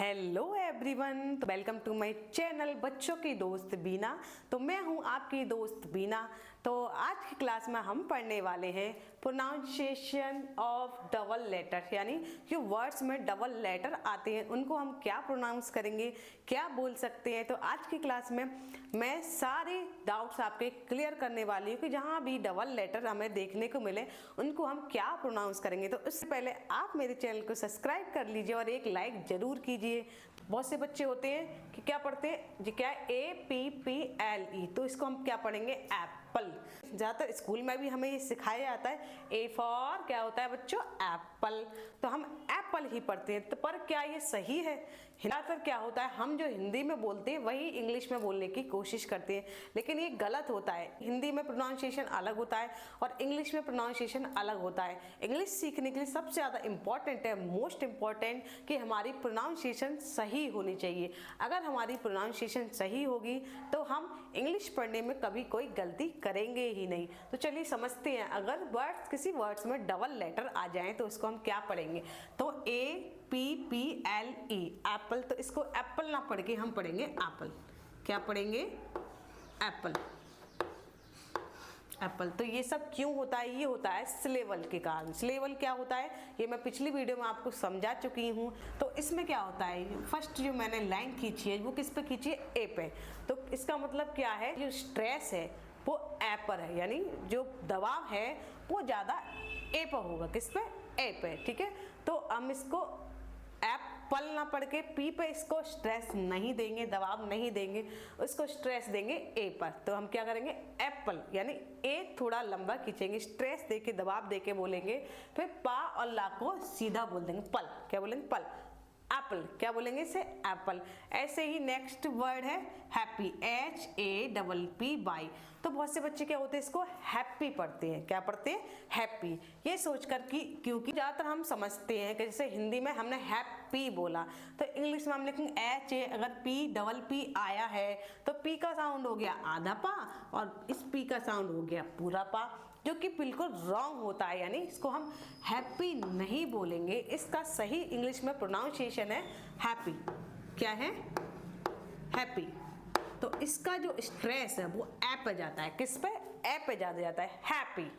Hello everyone, तो welcome to my channel बच्चों की दोस्त बीना। तो मैं हूं आपकी दोस्त बीना। तो आज की क्लास में हम पढ़ने वाले हैं प्रोनाउंसिएशन ऑफ डबल लेटर, यानी जो वर्ड्स में डबल लेटर आते हैं उनको हम क्या प्रोनाउंस करेंगे, क्या बोल सकते हैं। तो आज की क्लास में मैं सारे डाउट्स आपके क्लियर करने वाली हूँ कि जहाँ भी डबल लेटर हमें देखने को मिले उनको हम क्या प्रोनाउंस करेंगे। तो उससे पहले आप मेरे चैनल को सब्सक्राइब कर लीजिए और एक लाइक जरूर कीजिए। बहुत से बच्चे होते हैं कि क्या पढ़ते हैं जी, क्या APPLE, तो इसको हम क्या पढ़ेंगे, एप्पल। ज्यादातर स्कूल में भी हमें ये सिखाया जाता है। A फॉर क्या होता है बच्चों, एप्पल, तो हम एप्पल ही पढ़ते हैं। तो पर क्या ये सही है? ज्यादातर क्या होता है, हम जो हिंदी में बोलते हैं वही इंग्लिश में बोलने की कोशिश करते हैं, लेकिन ये गलत होता है। हिंदी में प्रोनाउंसिएशन अलग होता है और इंग्लिश में प्रोनाउंसिएशन अलग होता है। इंग्लिश सीखने के लिए सबसे ज्यादा इंपॉर्टेंट है, मोस्ट इंपॉर्टेंट, कि हमारी प्रोनाउंसिएशन सही होनी चाहिए। अगर हमारी प्रोनाउंसिएशन सही होगी तो हम इंग्लिश पढ़ने में कभी कोई गलती करेंगे ही नहीं। तो चलिए समझते हैं, अगर वर्ड्स किसी वर्ड्स में डबल लेटर आ जाएं तो इसको हम क्या पढ़ेंगे। तो APPLE, एप्पल, तो इसको एप्पल ना पढ़ के हम पढ़ेंगे एप्पल। क्या पढ़ेंगे, एप्पल। एप्पल। तो ये सब क्यों होता है? ये होता है सिलेबल के कारण। सिलेबल क्या होता है ये मैं पिछली वीडियो में आपको समझा चुकी हूँ। तो इसमें क्या होता है, फर्स्ट जो मैंने लाइन खींची है वो किस पे खींची है, ए पे। तो इसका मतलब क्या है, जो स्ट्रेस है वो ए पर है, यानी जो दबाव है वो ज्यादा ए पर होगा। किस पे, ए पे। ठीक है, तो हम इसको एप्पल ना पढ़ के पी पे इसको स्ट्रेस नहीं देंगे, दबाव नहीं देंगे, उसको स्ट्रेस देंगे ए पर। तो हम क्या करेंगे, एप्पल, यानी ए थोड़ा लंबा खींचेंगे, स्ट्रेस देके दबाव देके बोलेंगे, फिर पा और ला को सीधा बोल देंगे, पल। क्या बोलेंगे, पल। एप्पल। क्या बोलेंगे इसे, एप्पल। ऐसे ही नेक्स्ट वर्ड है हैप्पी, HAPPY। तो बहुत से बच्चे क्या होते हैं, इसको हैप्पी पढ़ते हैं। क्या पढ़ते हैं, हैप्पी। ये सोचकर कि क्योंकि ज्यादातर हम समझते हैं कि जैसे हिंदी में हमने हैप्पी बोला तो इंग्लिश में हम लिखेंगे HA। अगर P आया है तो P का साउंड हो गया आधा पा और इस P का साउंड हो गया पूरा पा, जो कि बिल्कुल रॉन्ग होता है। यानी इसको हम हैप्पी नहीं बोलेंगे, इसका सही इंग्लिश में प्रोनाउंसिएशन है हैप्पी। क्या है, हैप्पी। तो इसका जो स्ट्रेस है वो ए पे जाता है। किस पे, ए पे ज्यादा जाता है, हैप्पी।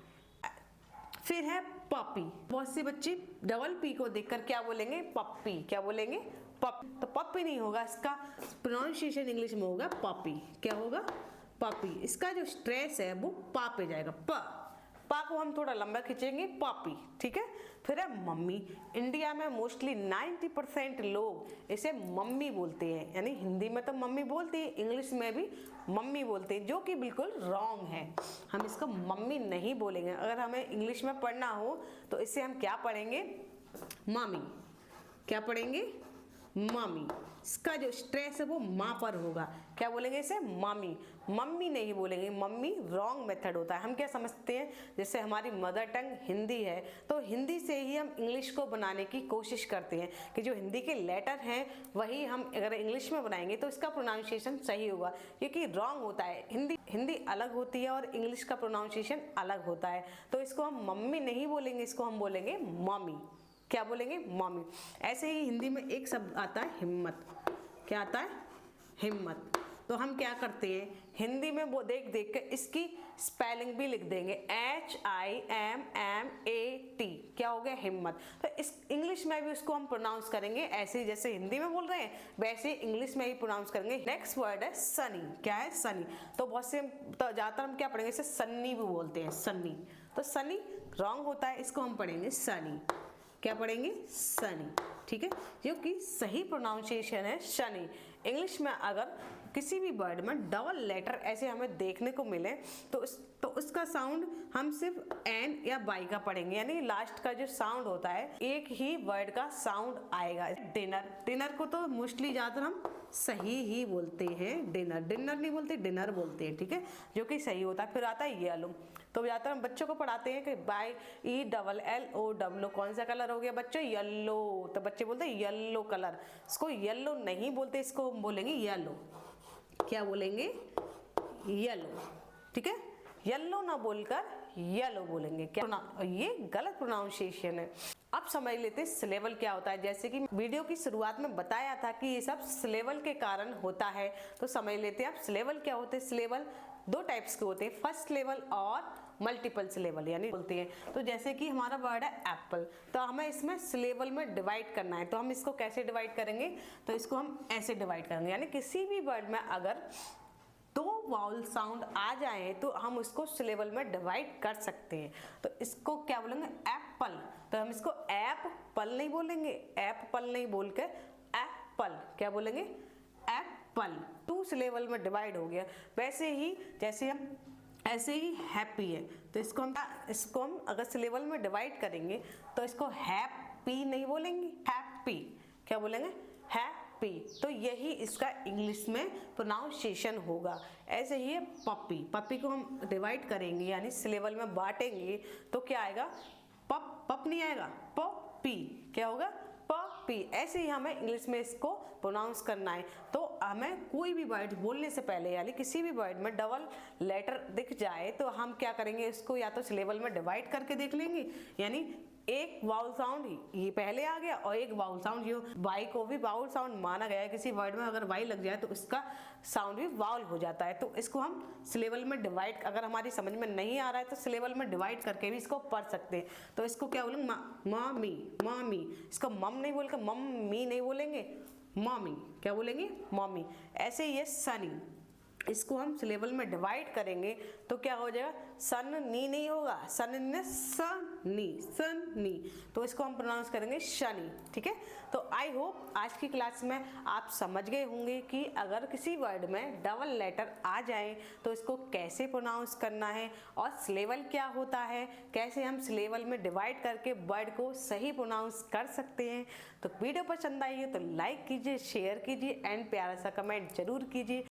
फिर है पपी। बहुत से बच्चे डबल पी को देखकर क्या बोलेंगे, पप्पी। क्या बोलेंगे, पप। तो पप्पी नहीं होगा, इसका प्रोनाउंसिएशन इंग्लिश में होगा पपी। क्या होगा, पपी। इसका जो स्ट्रेस है वो पा पे जाएगा, प। पा को हम थोड़ा लंबा खींचेंगे, पॉपी। ठीक है, फिर है मम्मी। इंडिया में मोस्टली 90% लोग इसे मम्मी बोलते हैं, यानी हिंदी में तो मम्मी बोलते हैं, इंग्लिश में भी मम्मी बोलते हैं, जो कि बिल्कुल रॉन्ग है। हम इसको मम्मी नहीं बोलेंगे। अगर हमें इंग्लिश में पढ़ना हो तो इसे हम क्या पढ़ेंगे, मम्मी। क्या पढ़ेंगे, मम्मी। इसका जो स्ट्रेस है वो माँ पर होगा। क्या बोलेंगे इसे, मम्मी। मम्मी नहीं बोलेंगे, मम्मी रॉन्ग मेथड होता है। हम क्या समझते हैं, जैसे हमारी मदर टंग हिंदी है तो हिंदी से ही हम इंग्लिश को बनाने की कोशिश करते हैं कि जो हिंदी के लेटर हैं वही हम अगर इंग्लिश में बनाएंगे तो इसका प्रोनाउंसिएशन सही होगा, क्योंकि रॉन्ग होता है। हिंदी अलग होती है और इंग्लिश का प्रोनाउंसिएशन अलग होता है। तो इसको हम मम्मी नहीं बोलेंगे, इसको हम बोलेंगे मम्मी। क्या बोलेंगे, मम्मी। ऐसे ही हिंदी में एक शब्द आता है हिम्मत। क्या आता है, हिम्मत। तो हम क्या करते हैं, हिंदी में वो देख देख के इसकी स्पेलिंग भी लिख देंगे, HIMMAT। क्या हो गया, हिम्मत। तो इस इंग्लिश में भी उसको हम प्रोनाउंस करेंगे ऐसे ही, जैसे हिंदी में बोल रहे हैं वैसे ही इंग्लिश में ही प्रोनाउंस करेंगे। नेक्स्ट वर्ड है सनी। क्या है, सनी। तो बहुत से तो ज्यादातर हम क्या पढ़ेंगे, इसे सन्नी भी बोलते हैं, सन्नी। तो सनी रॉन्ग होता है, इसको हम पढ़ेंगे सनी। क्या पढ़ेंगे, सनी। ठीक है, जो कि सही प्रोनाउंसिएशन है शनि। इंग्लिश में अगर किसी भी वर्ड में डबल लेटर ऐसे हमें देखने को मिले तो उसका साउंड हम सिर्फ एन या बाई का पढ़ेंगे, यानी लास्ट का जो साउंड होता है एक ही वर्ड का साउंड आएगा। डिनर। डिनर को तो मोस्टली ज्यादातर हम सही ही बोलते हैं, डिनर। डिनर नहीं बोलते, डिनर बोलते हैं। ठीक है, जो कि सही होता है। फिर आता है येलो। तो ज्यादातर हम बच्चों को पढ़ाते हैं कि बाय ELLO, कौन सा कलर हो गया बच्चों, येलो। तो बच्चे बोलते हैं येलो कलर, इसको येलो नहीं बोलते, इसको हम बोलेंगे येलो। क्या बोलेंगे, येलो। ठीक है, येलो ना बोलकर येलो बोलेंगे। क्या, ये गलत प्रोनाउंसिएशन है। अब अब समझ लेते हैं सिलेबल क्या होता है। जैसे कि वीडियो की शुरुआत में बताया था कि ये सब सिलेबल के कारण होता है, तो समझ लेते हैं अब सिलेबल क्या होते हैं। सिलेबल दो टाइप्स के होते हैं, फर्स्ट लेवल और मल्टीपल सिलेबल यानी बोलते हैं। तो जैसे कि हमारा वर्ड है एप्पल, तो हमें इसमें सिलेबल में डिवाइड करना है। तो हम इसको कैसे डिवाइड करेंगे, तो इसको हम ऐसे डिवाइड करेंगे, यानी किसी भी वर्ड में अगर दो वाउल साउंड आ जाए तो हम उसको सिलेबल में डिवाइड कर सकते हैं। तो इसको क्या बोलेंगे, एप्पल। तो हम इसको एप्पल नहीं बोलेंगे, एप्पल नहीं बोल के एप्पल क्या बोलेंगे, एप्पल। टू सिलेबल में डिवाइड हो गया। वैसे ही जैसे हम ऐसे ही हैप्पी है, तो इसको हम अगर सिलेबल में डिवाइड करेंगे तो इसको हैप्पी नहीं बोलेंगे, हैप्पी क्या बोलेंगे, हैप्पी। तो यही इसका इंग्लिश में प्रोनाउंसिएशन होगा। ऐसे ही है पपी, पपी को हम डिवाइड करेंगे यानी सिलेबल में बांटेंगे तो क्या आएगा, पप, पप नहीं आएगा, पपी क्या होगा, पपी। ऐसे ही हमें इंग्लिश में इसको प्रोनाउंस करना है। तो हमें कोई भी वर्ड बोलने से पहले यानी किसी भी वर्ड में डबल लेटर दिख जाए तो हम क्या करेंगे, इसको या तो सिलेबल में डिवाइड करके देख लेंगे, यानी एक वाउल साउंड ये पहले आ गया और एक वाउल साउंड, जो वाई को भी वाउल साउंड माना गया है। किसी वर्ड में अगर वाई लग जाए तो उसका साउंड भी वाउल हो जाता है। तो इसको हम सिलेबल में डिवाइड, अगर हमारी समझ में नहीं आ रहा है तो सिलेबल में डिवाइड करके भी इसको पढ़ सकते हैं। तो इसको क्या बोलेंगे, मामी, मामी। इसको मम नहीं बोल के मम्मी नहीं बोलेंगे, मॉमी क्या बोलेंगे, मॉमी। ऐसे ही ये सनी, इसको हम सिलेबल में डिवाइड करेंगे तो क्या हो जाएगा, सन नी नहीं होगा, सन ने सनी, सनी। तो इसको हम प्रोनाउंस करेंगे शनि। ठीक है, तो आई होप आज की क्लास में आप समझ गए होंगे कि अगर किसी वर्ड में डबल लेटर आ जाए तो इसको कैसे प्रोनाउंस करना है और सिलेबल क्या होता है, कैसे हम सिलेबल में डिवाइड करके वर्ड को सही प्रोनाउंस कर सकते हैं। तो वीडियो पसंद आई है तो लाइक कीजिए, शेयर कीजिए एंड प्यारा सा कमेंट जरूर कीजिए।